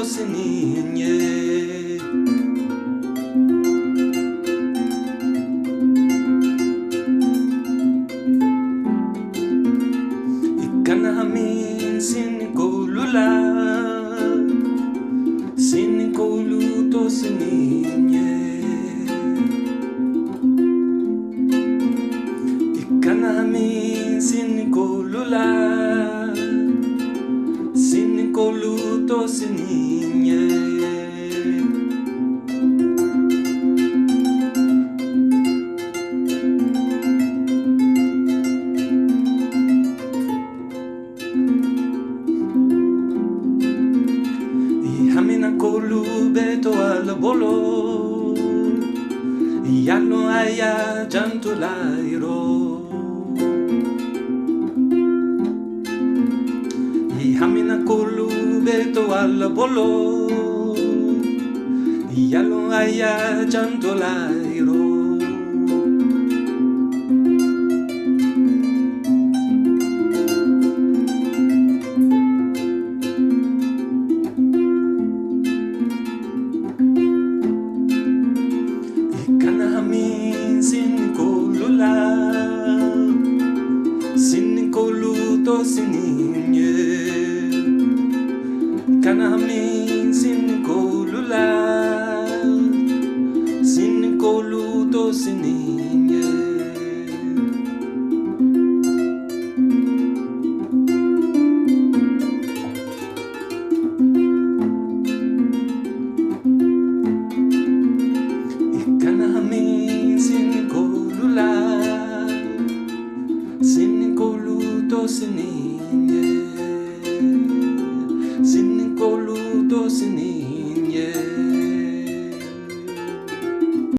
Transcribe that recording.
sin niñez. Ikanahamin sin kolula, sin koluto sin niñez. Ikanahamin sin kolula, sin koluto sin niñez. Hamina kolu beto al bolo, ya no haya llanto lairo. Hamina kolu beto al bolo, ya no haya llanto lairo. Ikanahamin sin kolula, sin koluto sin niñez. Ikanahamin sin kolula, sin koluto sin niñez. Ikanahamin sin kolula, sin koluto sin niñez, sin koluto sin niñez.